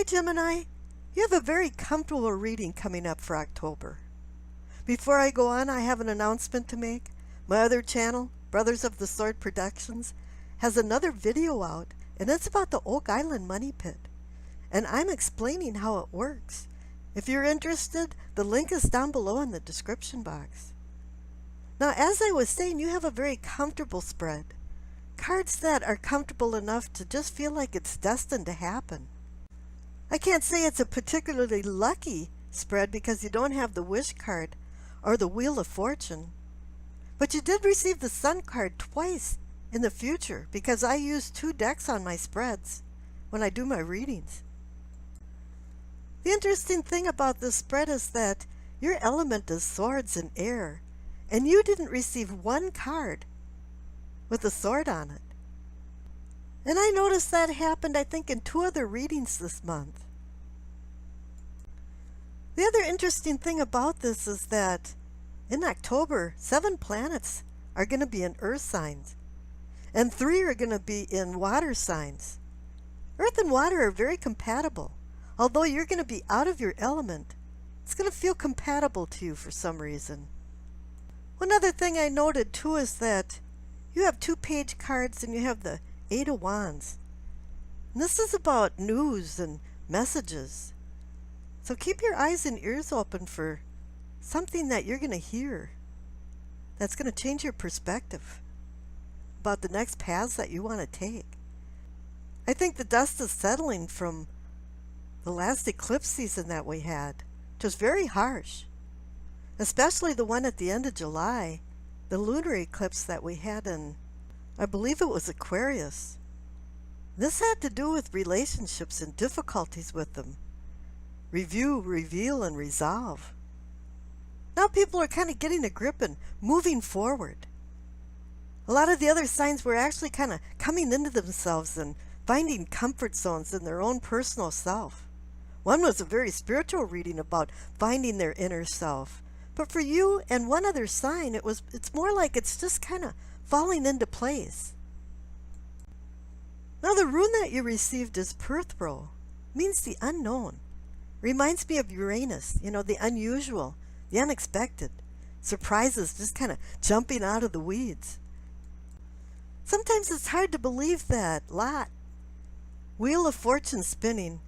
Gemini, you have a very comfortable reading coming up for October. Before I go on, I have an announcement to make. My other channel, Brothers of the Sword Productions, has another video out, and it's about the Oak Island Money Pit. And I'm explaining how it works. If you're interested, the link is down below in the description box. Now, as I was saying, you have a very comfortable spread. Cards that are comfortable enough to just feel like it's destined to happen. I can't say it's a particularly lucky spread because you don't have the Wish card or the Wheel of Fortune. But you did receive the Sun card twice in the future because I use 2 decks on my spreads when I do my readings. The interesting thing about this spread is that your element is swords and air, and you didn't receive 1 card with a sword on it. And I noticed that happened, I think, in 2 other readings this month. The other interesting thing about this is that in October, 7 planets are going to be in earth signs, and 3 are going to be in water signs. Earth and water are very compatible. Although you're going to be out of your element, it's going to feel compatible to you for some reason. One other thing I noted too is that you have 2-page cards and you have the 8 of Wands. And this is about news and messages. So keep your eyes and ears open for something that you're going to hear that's going to change your perspective about the next paths that you want to take. I think the dust is settling from the last eclipse season that we had, which was very harsh, especially the one at the end of July, the lunar eclipse that we had in, I believe it was Aquarius. This had to do with relationships and difficulties with them. Review, reveal, and resolve. Now people are kind of getting a grip and moving forward. A lot of the other signs were actually kind of coming into themselves and finding comfort zones in their own personal self. One was a very spiritual reading about finding their inner self. But for you and one other sign, it's more like it's just kind of falling into place. Now the rune that you received is Perthro, means the unknown. Reminds me of Uranus, the unusual, the unexpected. Surprises just kind of jumping out of the weeds. Sometimes it's hard to believe that lot. Wheel of Fortune spinning,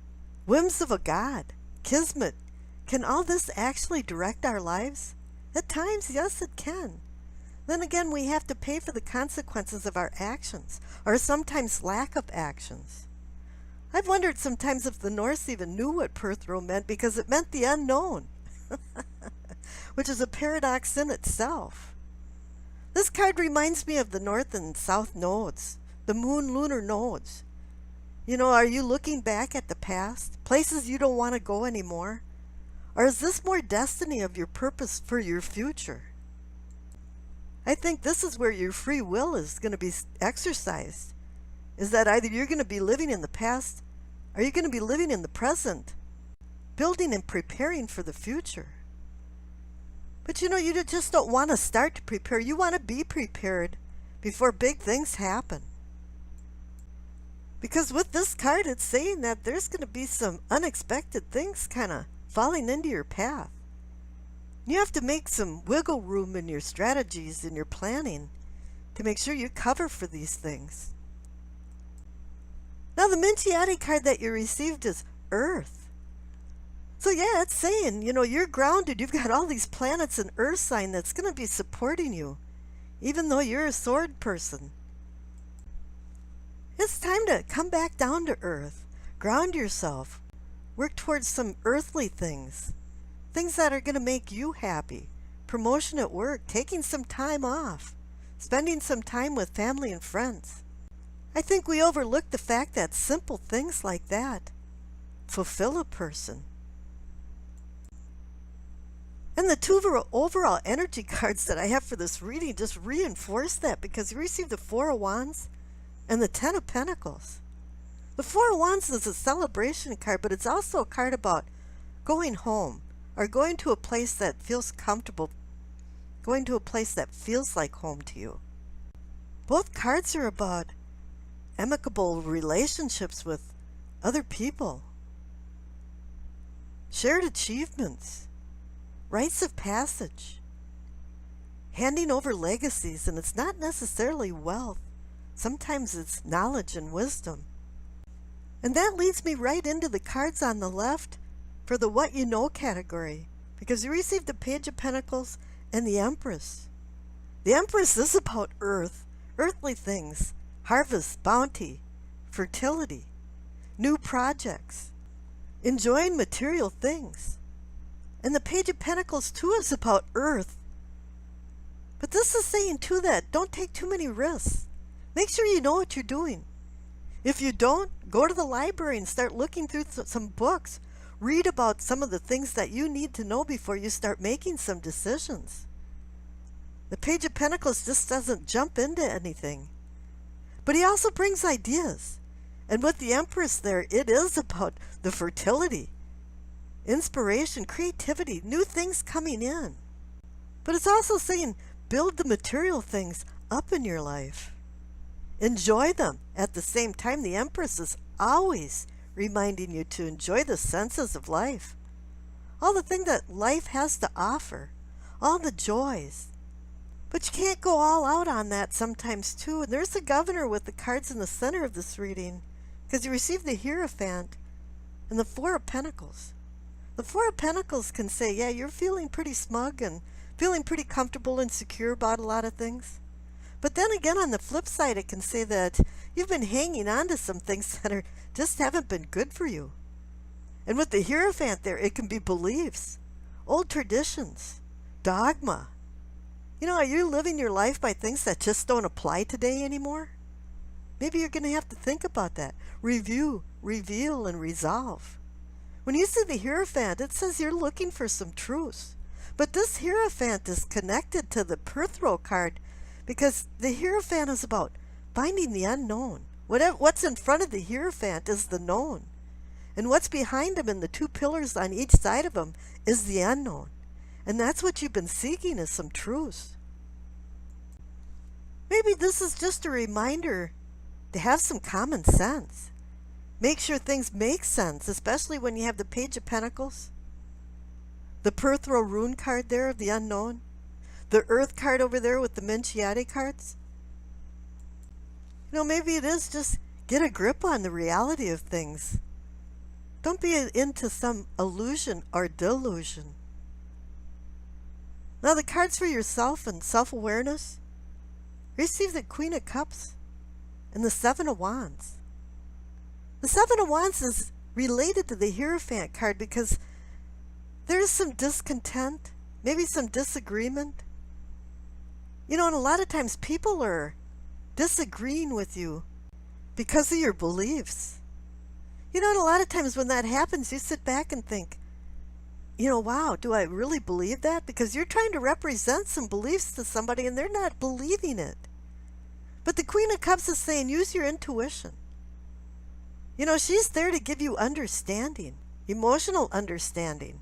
whims of a god, kismet. Can all this actually direct our lives? At times, yes, it can. Then again, we have to pay for the consequences of our actions, or sometimes lack of actions. I've wondered sometimes if the Norse even knew what Perthro meant because it meant the unknown, which is a paradox in itself. This card reminds me of the North and South nodes, the moon-lunar nodes. Are you looking back at the past, places you don't want to go anymore? Or is this more destiny of your purpose for your future? I think this is where your free will is going to be exercised. Is that either you're going to be living in the past or you're going to be living in the present, building and preparing for the future. But you just don't want to start to prepare. You want to be prepared before big things happen. Because with this card, it's saying that there's going to be some unexpected things kind of falling into your path. You have to make some wiggle room in your strategies and your planning to make sure you cover for these things. Now the Minchiati card that you received is Earth. So yeah, it's saying, you're grounded. You've got all these planets and Earth sign that's going to be supporting you, even though you're a sword person. It's time to come back down to earth, ground yourself, work towards some earthly things that are going to make you happy, promotion at work, taking some time off, spending some time with family and friends. I think we overlook the fact that simple things like that fulfill a person. And the 2 overall energy cards that I have for this reading just reinforce that because you received the 4 of Wands and the 10 of Pentacles. The 4 of Wands is a celebration card, but it's also a card about going home or going to a place that feels comfortable, going to a place that feels like home to you. Both cards are about amicable relationships with other people. shared achievements, rites of passage, handing over legacies, and it's not necessarily wealth. Sometimes it's knowledge and wisdom. And that leads me right into the cards on the left for the what you know category, because you received the Page of Pentacles and the Empress. The Empress is about earth, earthly things, harvest, bounty, fertility, new projects, enjoying material things. And the Page of Pentacles too is about earth. But this is saying too that don't take too many risks. Make sure you know what you're doing. If you don't, go to the library and start looking through some books. Read about some of the things that you need to know before you start making some decisions. The Page of Pentacles just doesn't jump into anything. But he also brings ideas. And with the Empress there, it is about the fertility, inspiration, creativity, new things coming in. But it's also saying build the material things up in your life. Enjoy them. At the same time, the Empress is always reminding you to enjoy the senses of life. All the things that life has to offer. All the joys. But you can't go all out on that sometimes too. And there's the Governor with the cards in the center of this reading, because you received the Hierophant and the Four of Pentacles. The Four of Pentacles can say, yeah, you're feeling pretty smug and feeling pretty comfortable and secure about a lot of things. But then again, on the flip side, it can say that you've been hanging on to some things that just haven't been good for you. And with the Hierophant there, it can be beliefs, old traditions, dogma. You know, are you living your life by things that just don't apply today anymore? Maybe you're going to have to think about that. Review, reveal, and resolve. When you see the Hierophant, it says you're looking for some truths. But this Hierophant is connected to the Perthrow card, because the Hierophant is about finding the unknown. What's in front of the Hierophant is the known. And what's behind him and the two pillars on each side of him is the unknown. And that's what you've been seeking, is some truths. Maybe this is just a reminder to have some common sense. Make sure things make sense, especially when you have the Page of Pentacles, the Perthrow Rune card there of the unknown, the Earth card over there with the Menciate cards. You know, maybe it is just get a grip on the reality of things. Don't be into some illusion or delusion. Now the cards for yourself and self-awareness. Receive the Queen of Cups and the Seven of Wands. The Seven of Wands is related to the Hierophant card because there's some discontent, maybe some disagreement. You know, and a lot of times people are disagreeing with you because of your beliefs. You know, and a lot of times when that happens, you sit back and think, you know, wow, do I really believe that? Because you're trying to represent some beliefs to somebody and they're not believing it. But the Queen of Cups is saying, use your intuition. You know, she's there to give you understanding, emotional understanding.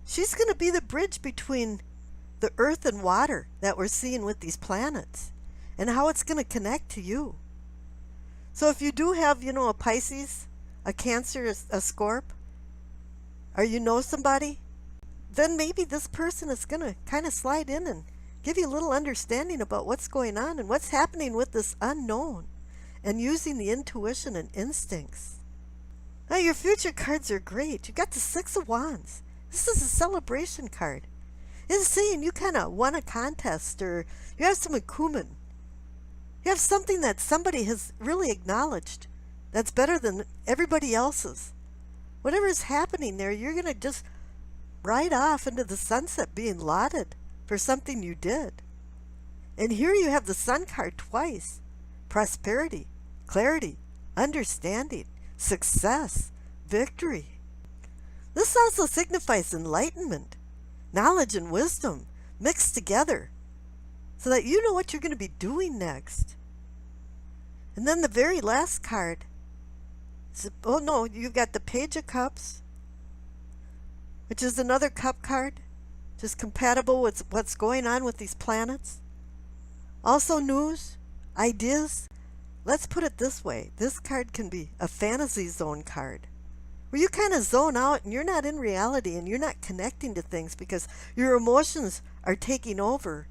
She's going to be the bridge between the earth and water that we're seeing with these planets and how it's going to connect to you. So if you do have, you know, a Pisces, a Cancer, a Scorp, or you know somebody, then maybe this person is going to kind of slide in and give you a little understanding about what's going on and what's happening with this unknown and using the intuition and instincts. Now your future cards are great. You got the Six of Wands. This is a celebration card. It's saying you kind of won a contest or you have some acumen. You have something that somebody has really acknowledged that's better than everybody else's. Whatever is happening there, you're going to just ride off into the sunset being lauded for something you did. And here you have the Sun card twice. Prosperity, clarity, understanding, success, victory. This also signifies enlightenment, knowledge and wisdom mixed together so that you know what you're going to be doing next. And then the very last card, oh no, you've got the Page of Cups, which is another cup card, just compatible with what's going on with these planets. Also news, ideas. Let's put it this way. This card can be a fantasy zone card where you kind of zone out and you're not in reality and you're not connecting to things because your emotions are taking over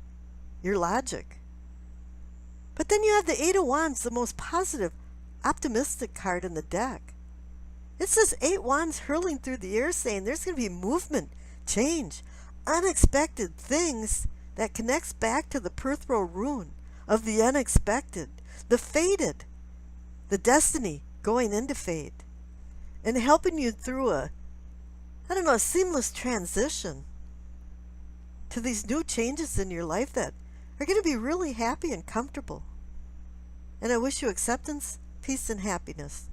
your logic. But then you have the Eight of Wands, the most positive, optimistic card in the deck. It says 8 wands hurling through the air, saying there's going to be movement, change, unexpected things that connects back to the Perthro rune of the unexpected, the fated, the destiny going into fate, and helping you through a seamless transition to these new changes in your life that are going to be really happy and comfortable. And I wish you acceptance, peace, and happiness.